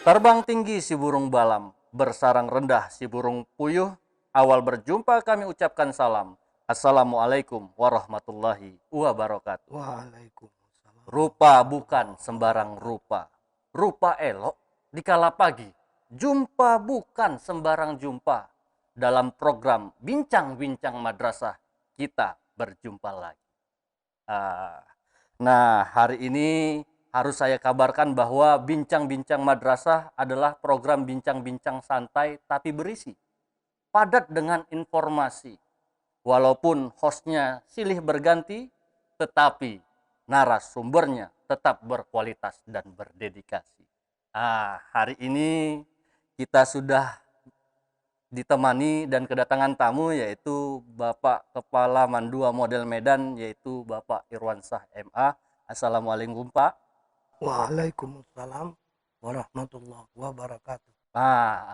Terbang tinggi si burung balam, bersarang rendah si burung puyuh. Awal berjumpa kami ucapkan salam. Assalamualaikum warahmatullahi wabarakatuh. Waalaikumsalam Rupa bukan warahmatullahi sembarang wabarakatuh. rupa. Rupa elok di kala pagi. Jumpa bukan sembarang jumpa. Dalam program Bincang-Bincang Madrasah, kita berjumpa lagi. Ah, Nah, hari ini harus saya kabarkan bahwa Bincang-Bincang Madrasah adalah program bincang-bincang santai tapi berisi, padat dengan informasi. Walaupun hostnya silih berganti, tetapi narasumbernya tetap berkualitas dan berdedikasi. Hari ini kita sudah ditemani dan kedatangan tamu yaitu Bapak Kepala Mandua Model Medan yaitu Bapak Irwansyah MA. Assalamualaikum Pak. Waalaikumsalam warahmatullahi wabarakatuh.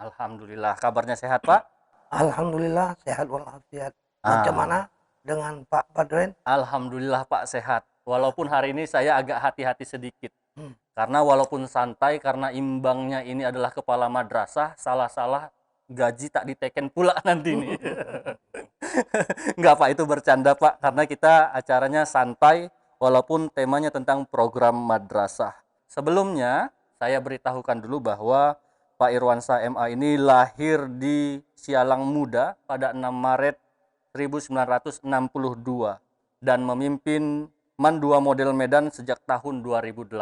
Alhamdulillah. Kabarnya sehat Pak? Alhamdulillah sehat walafiat. Macam mana Ah, dengan Pak Padren? Alhamdulillah Pak sehat. Walaupun hari ini saya agak hati-hati sedikit. Hmm. Karena walaupun santai, karena imbangnya ini adalah kepala madrasah, salah-salah gaji tak diteken pula nanti nih. Enggak Pak, itu bercanda Pak, karena kita acaranya santai, walaupun temanya tentang program madrasah. Sebelumnya, saya beritahukan dulu bahwa Pak Irwansyah MA ini lahir di Sialang Muda pada 6 Maret 1962 dan memimpin Mandua Model Medan sejak tahun 2018.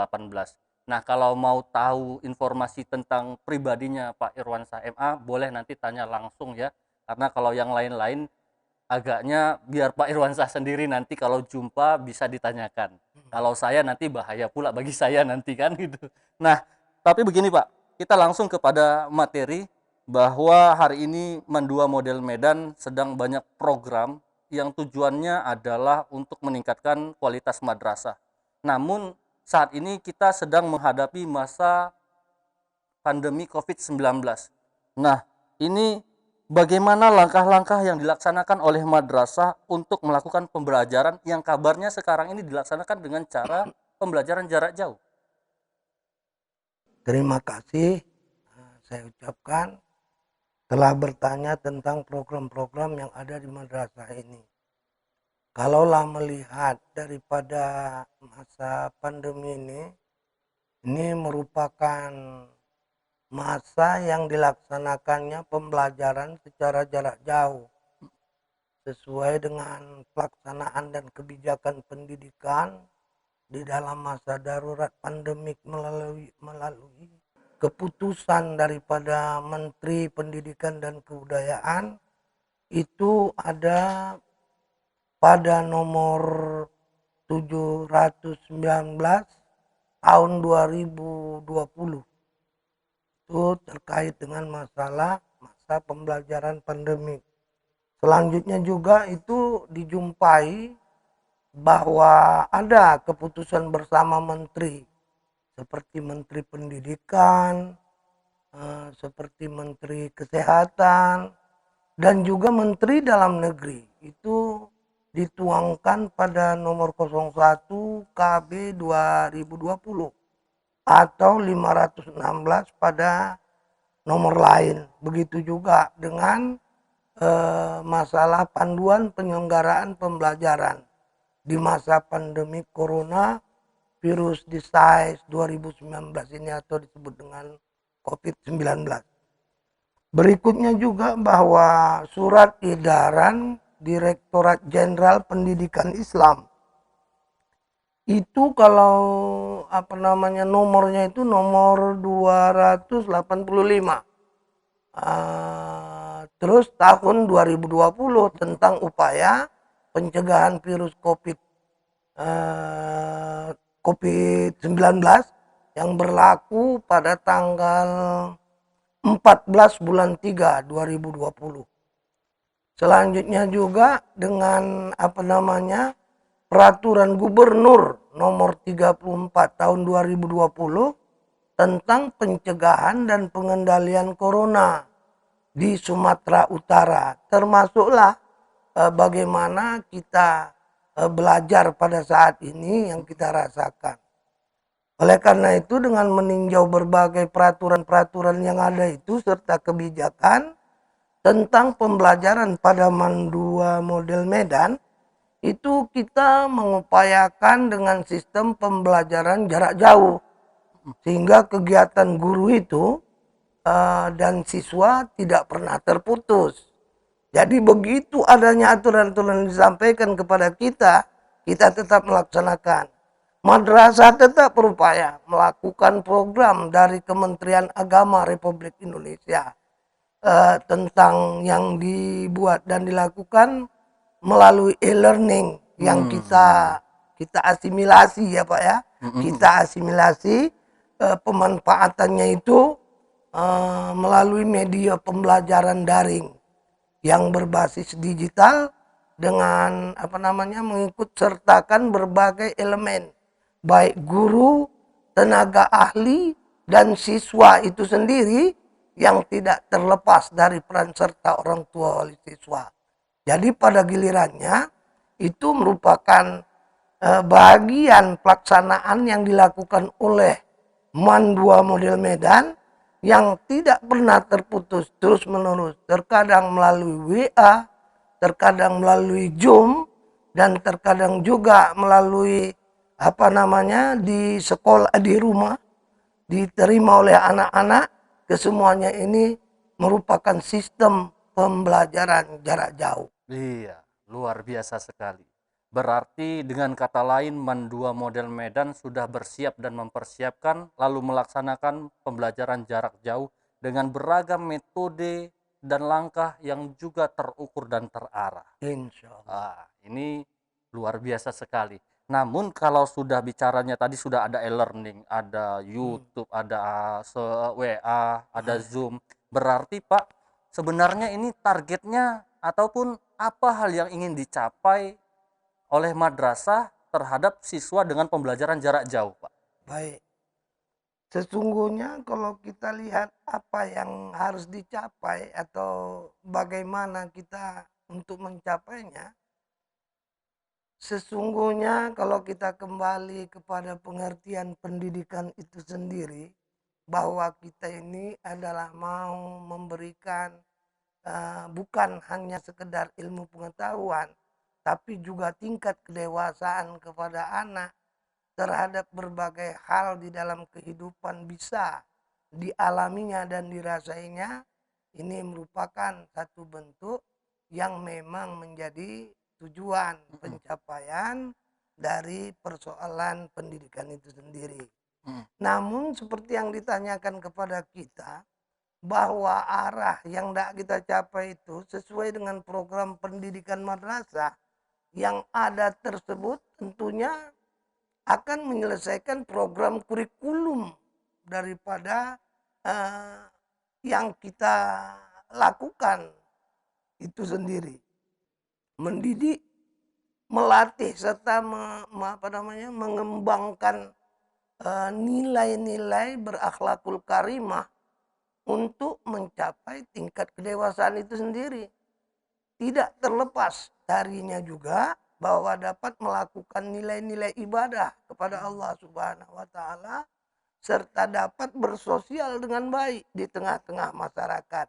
Nah, kalau mau tahu informasi tentang pribadinya Pak Irwansyah MA, boleh nanti tanya langsung ya. Karena kalau yang lain-lain agaknya biar Pak Irwansyah sendiri nanti kalau jumpa bisa ditanyakan. Kalau saya nanti bahaya pula bagi saya nanti kan gitu. Nah, tapi begini Pak, kita langsung kepada materi bahwa hari ini Mandua Model Medan sedang banyak program yang tujuannya adalah untuk meningkatkan kualitas madrasah. Namun saat ini kita sedang menghadapi masa pandemi COVID-19. Nah, ini bagaimana langkah-langkah yang dilaksanakan oleh madrasah untuk melakukan pembelajaran yang kabarnya sekarang ini dilaksanakan dengan cara pembelajaran jarak jauh? Terima kasih saya ucapkan telah bertanya tentang program-program yang ada di madrasah ini. Kalaulah melihat daripada masa pandemi ini merupakan masa yang dilaksanakannya pembelajaran secara jarak jauh sesuai dengan pelaksanaan dan kebijakan pendidikan di dalam masa darurat pandemik melalui keputusan daripada Menteri Pendidikan dan Kebudayaan itu ada pada nomor 719 tahun 2020. Itu terkait dengan masalah masa pembelajaran pandemik. Selanjutnya juga itu dijumpai bahwa ada keputusan bersama menteri seperti Menteri Pendidikan, seperti Menteri Kesehatan, dan juga Menteri Dalam Negeri. Itu dituangkan pada nomor 01 KB 2020 atau 516 pada nomor lain. Begitu juga dengan masalah panduan penyelenggaraan pembelajaran di masa pandemi corona virus disease 2019 ini atau disebut dengan COVID-19. Berikutnya juga bahwa surat edaran Direktorat Jenderal Pendidikan Islam itu kalau nomornya itu nomor 285. Terus tahun 2020 tentang upaya pencegahan virus COVID-19 yang berlaku pada tanggal 14 bulan 3 2020. Selanjutnya juga dengan peraturan gubernur nomor 34 tahun 2020 tentang pencegahan dan pengendalian corona di Sumatera Utara, termasuklah bagaimana kita belajar pada saat ini yang kita rasakan. Oleh karena itu dengan meninjau berbagai peraturan-peraturan yang ada itu serta kebijakan tentang pembelajaran pada MAN 2 model Medan, itu kita mengupayakan dengan sistem pembelajaran jarak jauh. Sehingga kegiatan guru itu dan siswa tidak pernah terputus. Jadi begitu adanya aturan-aturan yang disampaikan kepada kita tetap melaksanakan. Madrasah tetap berupaya melakukan program dari Kementerian Agama Republik Indonesia tentang yang dibuat dan dilakukan melalui e-learning yang kita asimilasi ya Pak ya. Kita asimilasi pemanfaatannya itu melalui media pembelajaran daring yang berbasis digital dengan mengikut sertakan berbagai elemen baik guru, tenaga ahli dan siswa itu sendiri yang tidak terlepas dari peran serta orang tua wali siswa. Jadi pada gilirannya itu merupakan bagian pelaksanaan yang dilakukan oleh MAN 2 model Medan yang tidak pernah terputus terus menerus, terkadang melalui WA, terkadang melalui Zoom, dan terkadang juga melalui di sekolah, di rumah, diterima oleh anak-anak. Kesemuanya ini merupakan sistem pembelajaran jarak jauh. Iya, luar biasa sekali. Berarti dengan kata lain MAN 2 model Medan sudah bersiap dan mempersiapkan lalu melaksanakan pembelajaran jarak jauh dengan beragam metode dan langkah yang juga terukur dan terarah. Insya Allah. Ini luar biasa sekali. Namun kalau sudah bicaranya tadi sudah ada e-learning, ada YouTube, ada WA, ada Zoom. Berarti Pak, sebenarnya ini targetnya ataupun apa hal yang ingin dicapai oleh madrasah terhadap siswa dengan pembelajaran jarak jauh, Pak? Baik. Sesungguhnya kalau kita lihat apa yang harus dicapai atau bagaimana kita untuk mencapainya, sesungguhnya kalau kita kembali kepada pengertian pendidikan itu sendiri, bahwa kita ini adalah mau memberikan bukan hanya sekedar ilmu pengetahuan, tapi juga tingkat kedewasaan kepada anak terhadap berbagai hal di dalam kehidupan bisa dialaminya dan dirasainya. Ini merupakan satu bentuk yang memang menjadi tujuan pencapaian dari persoalan pendidikan itu sendiri. Namun seperti yang ditanyakan kepada kita, bahwa arah yang tidak kita capai itu sesuai dengan program pendidikan madrasah yang ada tersebut tentunya akan menyelesaikan program kurikulum daripada yang kita lakukan itu sendiri. Mendidik, melatih serta mengembangkan nilai-nilai berakhlakul karimah untuk mencapai tingkat kedewasaan itu sendiri. Tidak terlepas darinya juga bahwa dapat melakukan nilai-nilai ibadah kepada Allah Subhanahu wa taala serta dapat bersosial dengan baik di tengah-tengah masyarakat.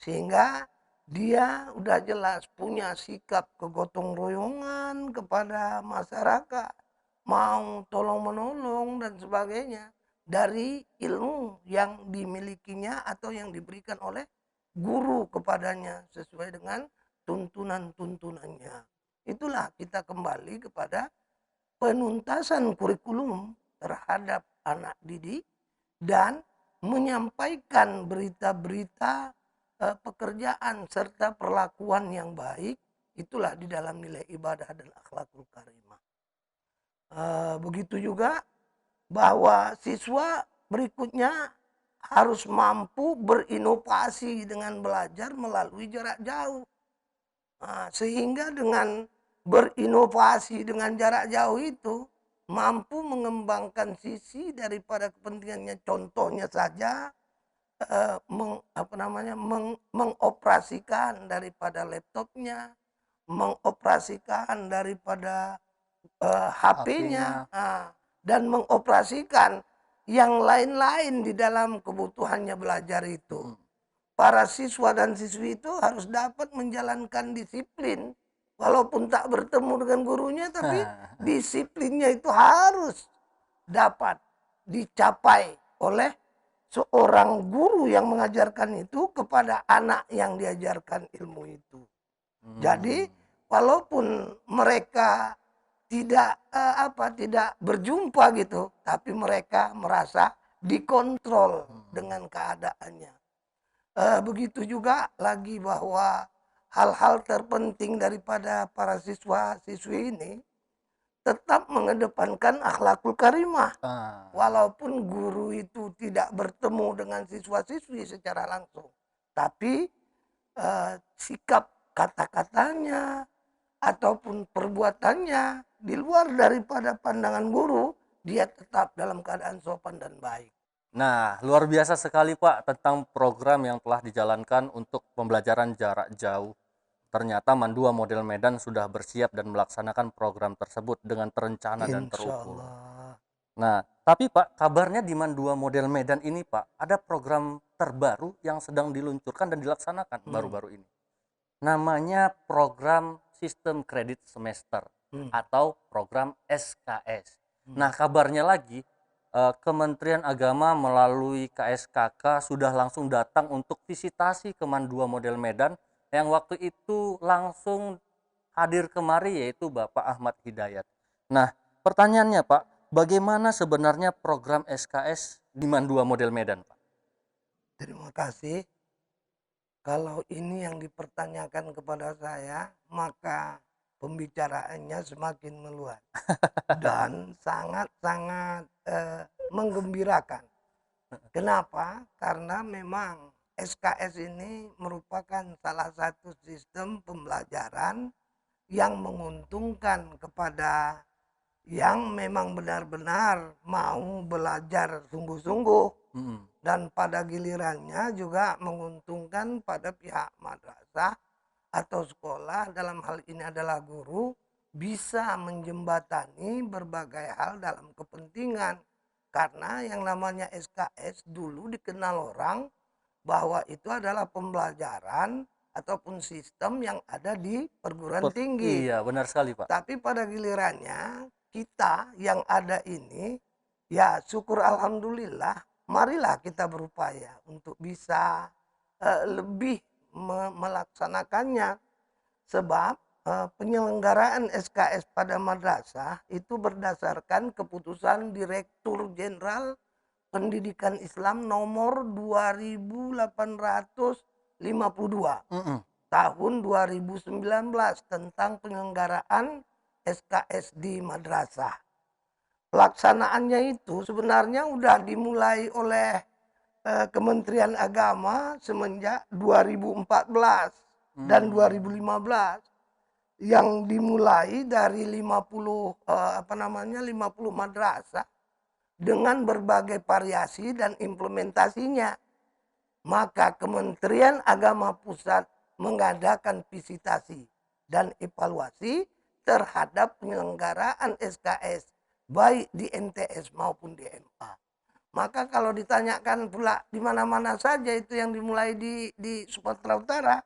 Sehingga dia udah jelas punya sikap kegotong royongan kepada masyarakat, mau tolong-menolong dan sebagainya dari ilmu yang dimilikinya atau yang diberikan oleh guru kepadanya sesuai dengan tuntunan-tuntunannya. Itulah kita kembali kepada penuntasan kurikulum terhadap anak didik dan menyampaikan berita-berita pekerjaan serta perlakuan yang baik. Itulah di dalam nilai ibadah dan akhlakul karimah. Begitu juga bahwa siswa berikutnya harus mampu berinovasi dengan belajar melalui jarak jauh. Sehingga dengan berinovasi dengan jarak jauh itu mampu mengembangkan sisi daripada kepentingannya. Contohnya saja mengoperasikan daripada laptopnya, mengoperasikan daripada HP-nya, dan mengoperasikan yang lain-lain di dalam kebutuhannya belajar itu. Para siswa dan siswi itu harus dapat menjalankan disiplin. Walaupun tak bertemu dengan gurunya, tapi disiplinnya itu harus dapat dicapai oleh seorang guru yang mengajarkan itu kepada anak yang diajarkan ilmu itu. Jadi walaupun mereka tidak berjumpa gitu, tapi mereka merasa dikontrol dengan keadaannya. Begitu juga lagi bahwa hal-hal terpenting daripada para siswa-siswi ini tetap mengedepankan akhlakul karimah. Walaupun guru itu tidak bertemu dengan siswa-siswi secara langsung, tapi sikap kata-katanya ataupun perbuatannya di luar daripada pandangan guru, dia tetap dalam keadaan sopan dan baik. Nah, luar biasa sekali Pak tentang program yang telah dijalankan untuk pembelajaran jarak jauh. Ternyata Mandua Model Medan sudah bersiap dan melaksanakan program tersebut dengan terencana dan Insya terukur. Allah. Nah, tapi Pak, kabarnya di Mandua Model Medan ini Pak, ada program terbaru yang sedang diluncurkan dan dilaksanakan baru-baru ini. Namanya program Sistem Kredit Semester atau program SKS. Nah, kabarnya lagi Kementerian Agama melalui KSKK sudah langsung datang untuk visitasi ke Mandua Model Medan yang waktu itu langsung hadir kemari yaitu Bapak Ahmad Hidayat. Nah, pertanyaannya Pak, bagaimana sebenarnya program SKS di Mandua Model Medan Pak? Terima kasih. Kalau ini yang dipertanyakan kepada saya, maka pembicaraannya semakin meluas dan sangat-sangat menggembirakan. Kenapa? Karena memang SKS ini merupakan salah satu sistem pembelajaran yang menguntungkan kepada yang memang benar-benar mau belajar sungguh-sungguh, dan pada gilirannya juga menguntungkan pada pihak madrasah atau sekolah, dalam hal ini adalah guru, bisa menjembatani berbagai hal dalam kepentingan. Karena yang namanya SKS dulu dikenal orang bahwa itu adalah pembelajaran ataupun sistem yang ada di perguruan tinggi. Iya, benar sekali Pak. Tapi pada gilirannya kita yang ada ini, ya syukur alhamdulillah, marilah kita berupaya untuk bisa lebih melaksanakannya. Sebab penyelenggaraan SKS pada madrasah itu berdasarkan keputusan Direktur Jenderal Pendidikan Islam nomor 2852 tahun 2019 tentang penyelenggaraan SKS di madrasah. Pelaksanaannya itu sebenarnya sudah dimulai oleh Kementerian Agama semenjak 2014 dan 2015, yang dimulai dari 50 madrasah dengan berbagai variasi dan implementasinya. Maka Kementerian Agama Pusat mengadakan visitasi dan evaluasi terhadap penyelenggaraan SKS baik di MTS maupun di MA. Maka kalau ditanyakan pula di mana-mana saja itu yang dimulai di Sumatera Utara,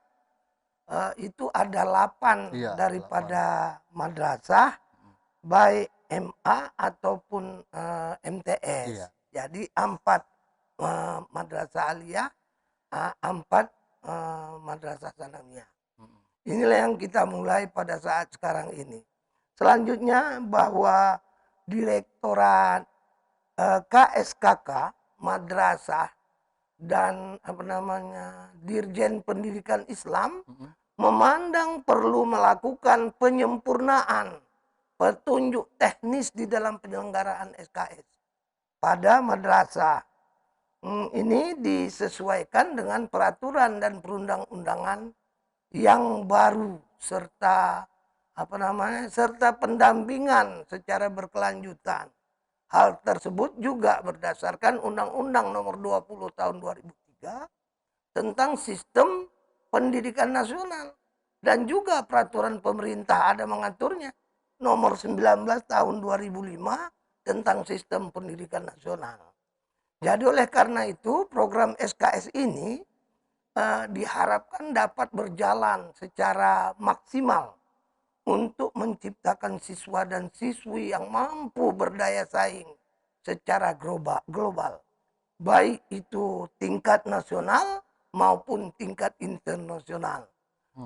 itu ada 8 daripada madrasah baik MA ataupun MTS. Jadi 4 madrasah aliyah, 4 madrasah sanawiyah. Inilah yang kita mulai pada saat sekarang ini. Selanjutnya bahwa Direktorat KSKK madrasah dan Dirjen Pendidikan Islam memandang perlu melakukan penyempurnaan petunjuk teknis di dalam penyelenggaraan SKS pada madrasah. Ini disesuaikan dengan peraturan dan perundang-undangan yang baru serta serta pendampingan secara berkelanjutan. Hal tersebut juga berdasarkan Undang-Undang Nomor 20 Tahun 2003 tentang Sistem Pendidikan Nasional, dan juga peraturan pemerintah ada mengaturnya Nomor 19 Tahun 2005 tentang sistem pendidikan nasional. Jadi oleh karena itu program SKS ini diharapkan dapat berjalan secara maksimal untuk menciptakan siswa dan siswi yang mampu berdaya saing secara global. Baik itu tingkat nasional maupun tingkat internasional.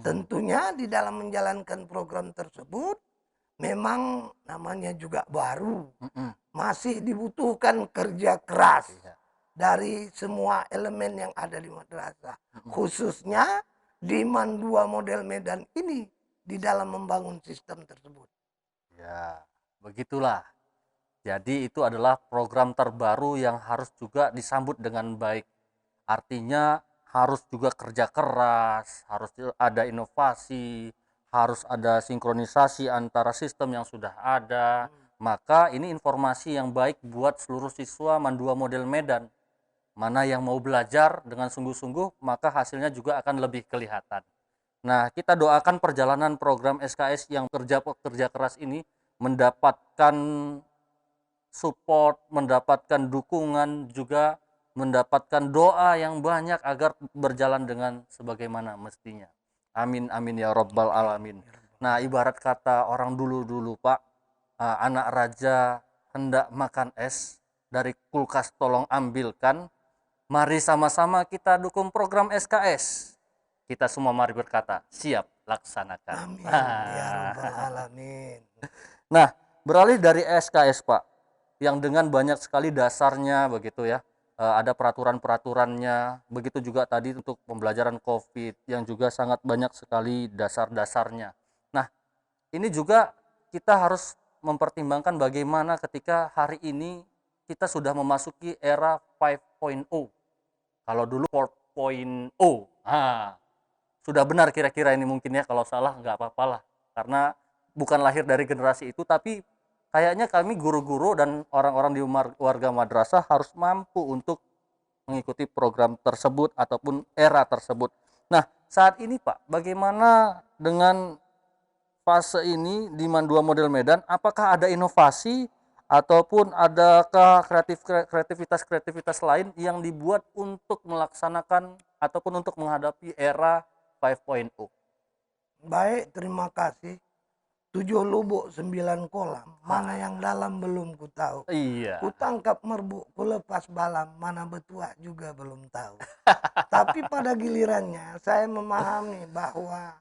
Tentunya di dalam menjalankan program tersebut memang namanya juga baru. Masih dibutuhkan kerja keras dari semua elemen yang ada di madrasah. Khususnya di Mandua Model Medan ini di dalam membangun sistem tersebut. Ya, begitulah. Jadi itu adalah program terbaru yang harus juga disambut dengan baik. Artinya harus juga kerja keras, harus ada inovasi, harus ada sinkronisasi antara sistem yang sudah ada. Maka ini informasi yang baik buat seluruh siswa Mandua Model Medan. Mana yang mau belajar dengan sungguh-sungguh, maka hasilnya juga akan lebih kelihatan. Nah, kita doakan perjalanan program SKS yang kerja keras ini mendapatkan support, mendapatkan dukungan, juga mendapatkan doa yang banyak agar berjalan dengan sebagaimana mestinya. Amin, amin ya Rabbal Alamin. Nah, ibarat kata orang dulu-dulu, Pak, anak raja hendak makan es, dari kulkas tolong ambilkan. Mari sama-sama kita dukung program SKS. Kita semua mari berkata, siap, laksanakan. Amin ya Rabbal Alamin. Nah, beralih dari SKS, Pak, yang dengan banyak sekali dasarnya begitu ya. Ada peraturan-peraturannya, begitu juga tadi untuk pembelajaran COVID yang juga sangat banyak sekali dasar-dasarnya. Nah, ini juga kita harus mempertimbangkan bagaimana ketika hari ini kita sudah memasuki era 5.0. Kalau dulu 4.0. Sudah benar kira-kira ini mungkin ya, kalau salah nggak apa-apalah. Karena bukan lahir dari generasi itu, tapi kayaknya kami guru-guru dan orang-orang di warga madrasah harus mampu untuk mengikuti program tersebut ataupun era tersebut. Nah, saat ini Pak, bagaimana dengan fase ini di Mandua Model Medan? Apakah ada inovasi ataupun adakah kreativitas lain yang dibuat untuk melaksanakan ataupun untuk menghadapi era 5.0? Baik, terima kasih. 7 lubuk 9 kolam, mana yang dalam belum ku tahu. Iya. Ku tangkap merbuk, ku lepas balam, mana betuah juga belum tahu. Tapi pada gilirannya saya memahami bahwa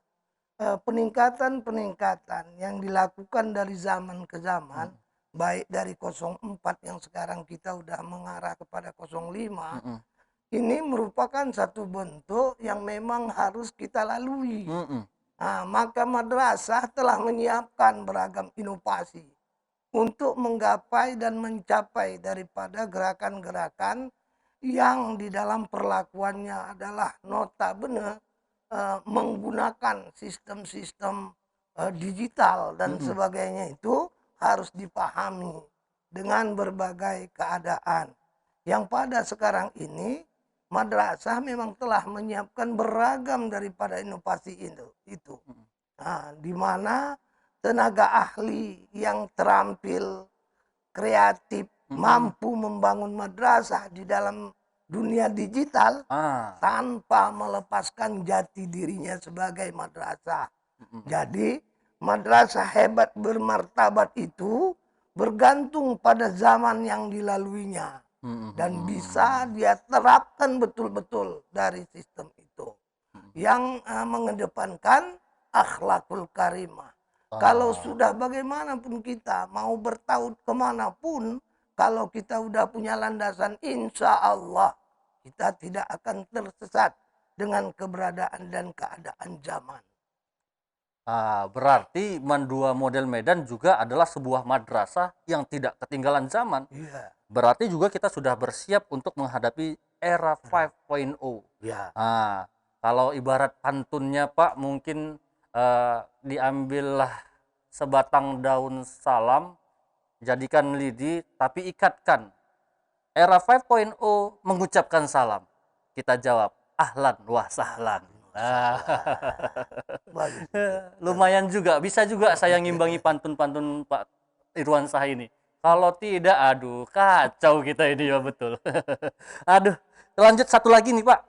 peningkatan-peningkatan yang dilakukan dari zaman ke zaman, baik dari 04 yang sekarang kita udah mengarah kepada 05, ini merupakan satu bentuk yang memang harus kita lalui. Nah, maka madrasah telah menyiapkan beragam inovasi untuk menggapai dan mencapai daripada gerakan-gerakan yang di dalam perlakuannya adalah notabene menggunakan sistem-sistem digital dan sebagainya, itu harus dipahami dengan berbagai keadaan. Yang pada sekarang ini madrasah memang telah menyiapkan beragam daripada inovasi itu. Nah, di mana tenaga ahli yang terampil, kreatif, mampu membangun madrasah di dalam dunia digital tanpa melepaskan jati dirinya sebagai madrasah. Jadi madrasah hebat bermartabat itu bergantung pada zaman yang dilaluinya. Dan bisa dia terapkan betul-betul dari sistem itu. Yang mengedepankan akhlakul karimah. Kalau sudah bagaimanapun kita mau bertaut kemanapun, kalau kita udah punya landasan, insya Allah kita tidak akan tersesat dengan keberadaan dan keadaan zaman. Berarti Mandua Model Medan juga adalah sebuah madrasah yang tidak ketinggalan zaman. Iya. Berarti juga kita sudah bersiap untuk menghadapi era 5.0. Ya. Kalau ibarat pantunnya Pak, mungkin diambillah sebatang daun salam, jadikan lidi, tapi ikatkan. Era 5.0 mengucapkan salam. Kita jawab, ahlan wa sahlan. Lumayan juga, bisa juga saya ngimbangi pantun-pantun Pak Irwansah ini. Kalau tidak, aduh kacau kita ini ya betul. Aduh, lanjut satu lagi nih Pak.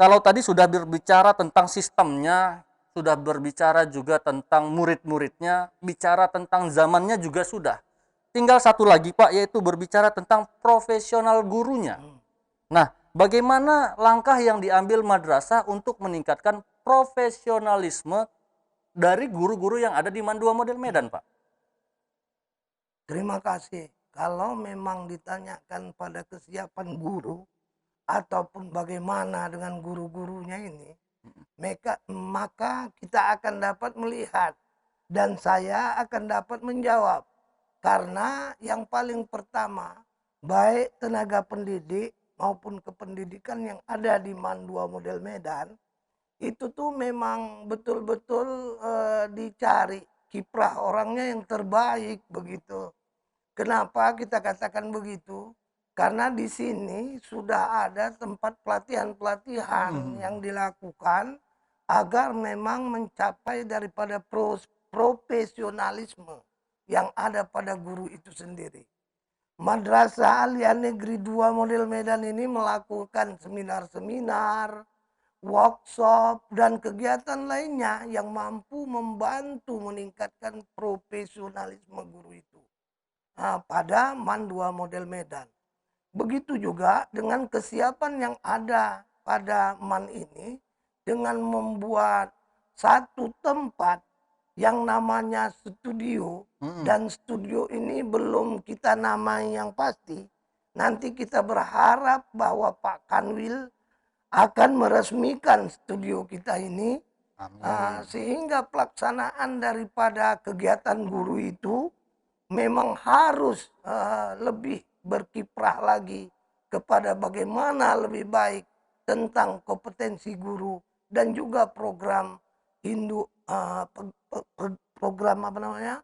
Kalau tadi sudah berbicara tentang sistemnya, sudah berbicara juga tentang murid-muridnya, bicara tentang zamannya juga sudah. Tinggal satu lagi Pak, yaitu berbicara tentang profesional gurunya. Hmm. Nah, bagaimana langkah yang diambil madrasah untuk meningkatkan profesionalisme dari guru-guru yang ada di Mandua Model Medan, Pak? Terima kasih. Kalau memang ditanyakan pada kesiapan guru ataupun bagaimana dengan guru-gurunya ini, maka kita akan dapat melihat dan saya akan dapat menjawab. Karena yang paling pertama, baik tenaga pendidik maupun kependidikan yang ada di Mandua Model Medan, itu tuh memang betul-betul dicari kiprah orangnya yang terbaik begitu. Kenapa kita katakan begitu? Karena di sini sudah ada tempat pelatihan-pelatihan yang dilakukan agar memang mencapai daripada profesionalisme yang ada pada guru itu sendiri. Madrasah Aliyah Negeri 2 Model Medan ini melakukan seminar-seminar, workshop, dan kegiatan lainnya yang mampu membantu meningkatkan profesionalisme guru itu pada Mandua Model Medan. Begitu juga dengan kesiapan yang ada pada MAN ini dengan membuat satu tempat yang namanya studio, dan studio ini belum kita namai yang pasti. Nanti kita berharap bahwa Pak Kanwil akan meresmikan studio kita ini. Amin. Sehingga pelaksanaan daripada kegiatan guru itu memang harus lebih berkiprah lagi kepada bagaimana lebih baik tentang kompetensi guru dan juga program program apa namanya,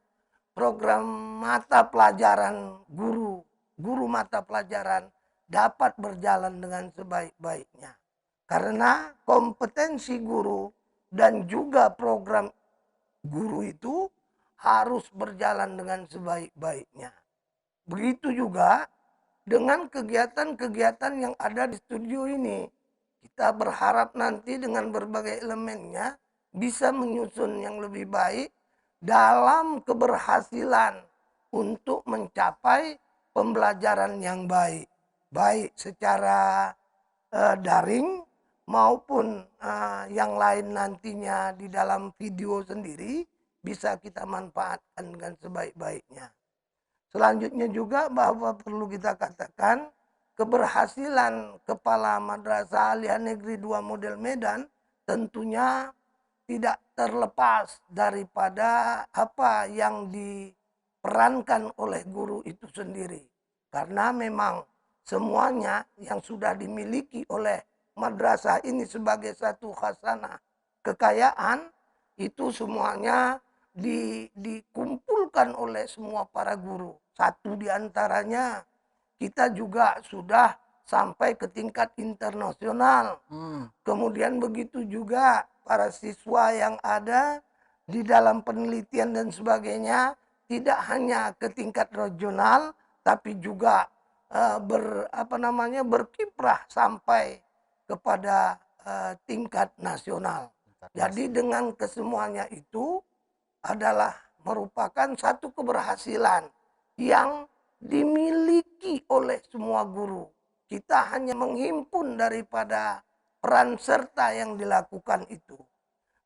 program mata pelajaran guru mata pelajaran dapat berjalan dengan sebaik-baiknya. Karena kompetensi guru dan juga program guru itu harus berjalan dengan sebaik-baiknya. Begitu juga dengan kegiatan-kegiatan yang ada di studio ini. Kita berharap nanti dengan berbagai elemennya bisa menyusun yang lebih baik dalam keberhasilan untuk mencapai pembelajaran yang baik. Baik secara daring maupun yang lain nantinya di dalam video sendiri bisa kita manfaatkan dengan sebaik-baiknya. Selanjutnya juga bahwa perlu kita katakan keberhasilan Kepala Madrasah Aliyah Negeri 2 Model Medan tentunya tidak terlepas daripada apa yang diperankan oleh guru itu sendiri. Karena memang semuanya yang sudah dimiliki oleh madrasah ini sebagai satu khasanah kekayaan itu semuanya dikumpulkan oleh semua para guru. Satu diantaranya kita juga sudah sampai ke tingkat internasional. Kemudian begitu juga para siswa yang ada di dalam penelitian dan sebagainya tidak hanya ke tingkat regional tapi juga berkiprah sampai kepada tingkat nasional. Jadi dengan kesemuanya itu adalah merupakan satu keberhasilan yang dimiliki oleh semua guru. Kita hanya menghimpun daripada peran serta yang dilakukan itu.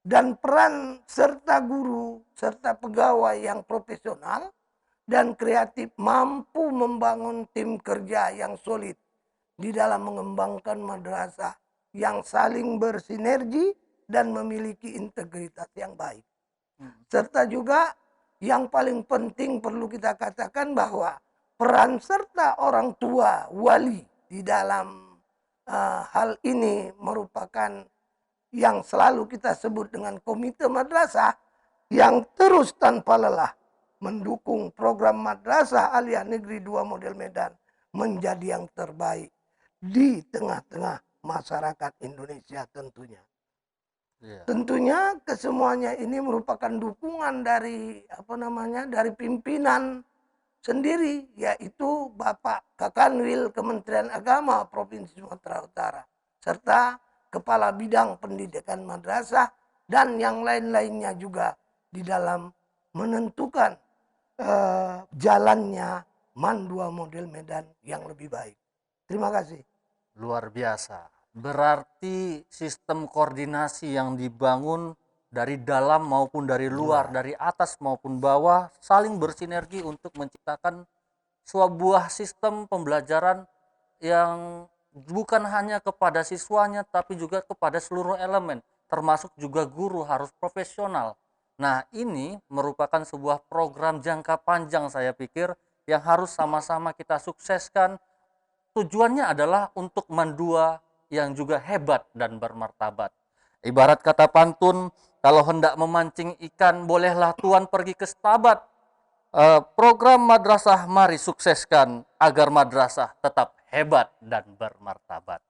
Dan peran serta guru serta pegawai yang profesional dan kreatif mampu membangun tim kerja yang solid di dalam mengembangkan madrasah yang saling bersinergi dan memiliki integritas yang baik. Serta juga yang paling penting perlu kita katakan bahwa peran serta orang tua wali di dalam hal ini merupakan yang selalu kita sebut dengan komite madrasah yang terus tanpa lelah mendukung program Madrasah Aliyah Negeri 2 Model Medan menjadi yang terbaik di tengah-tengah masyarakat Indonesia tentunya. Tentunya kesemuanya ini merupakan dukungan dari dari pimpinan sendiri, yaitu Bapak Kakanwil Kementerian Agama Provinsi Sumatera Utara, serta Kepala Bidang Pendidikan Madrasah dan yang lain-lainnya juga di dalam menentukan jalannya MAN 2 model Medan yang lebih baik. Terima kasih. Luar biasa. Berarti sistem koordinasi yang dibangun dari dalam maupun dari luar, dari atas maupun bawah, saling bersinergi untuk menciptakan sebuah sistem pembelajaran yang bukan hanya kepada siswanya, tapi juga kepada seluruh elemen, termasuk juga guru harus profesional. Nah, ini merupakan sebuah program jangka panjang saya pikir yang harus sama-sama kita sukseskan. Tujuannya adalah untuk mendua yang juga hebat dan bermartabat. Ibarat kata pantun, kalau hendak memancing ikan, bolehlah tuan pergi ke stabat. Program madrasah mari sukseskan agar madrasah tetap hebat dan bermartabat.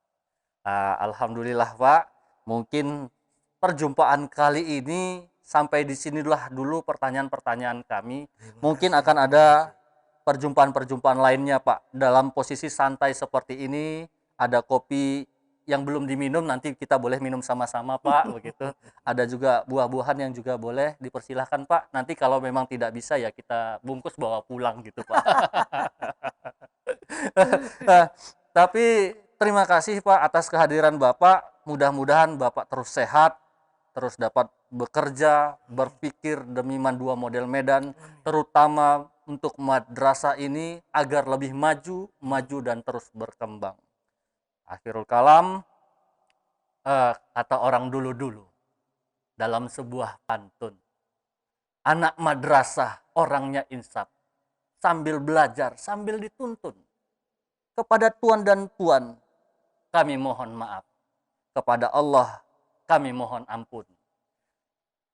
Alhamdulillah Pak, mungkin perjumpaan kali ini sampai di sinilah dulu pertanyaan-pertanyaan kami. Mungkin akan ada perjumpaan-perjumpaan lainnya Pak. Dalam posisi santai seperti ini, ada kopi yang belum diminum, nanti kita boleh minum sama-sama Pak, begitu. Ada juga buah-buahan yang juga boleh, dipersilahkan Pak. Nanti kalau memang tidak bisa ya kita bungkus bawa pulang gitu Pak. Tapi terima kasih Pak atas kehadiran Bapak. Mudah-mudahan Bapak terus sehat, terus dapat bekerja, berpikir demi MAN 2 model Medan, terutama untuk madrasah ini agar lebih maju, dan terus berkembang. Akhirul kalam, kata orang dulu-dulu dalam sebuah pantun, anak madrasah orangnya insaf, sambil belajar, sambil dituntun. Kepada tuan dan puan, kami mohon maaf. Kepada Allah, kami mohon ampun.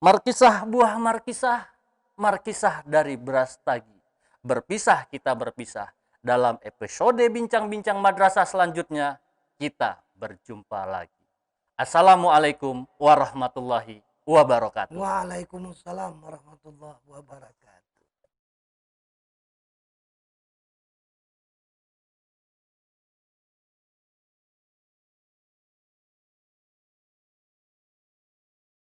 Markisah buah markisah, markisah dari Brastagi. Berpisah kita berpisah. Dalam episode bincang-bincang madrasah selanjutnya, kita berjumpa lagi. Assalamualaikum warahmatullahi wabarakatuh. Waalaikumsalam warahmatullahi wabarakatuh.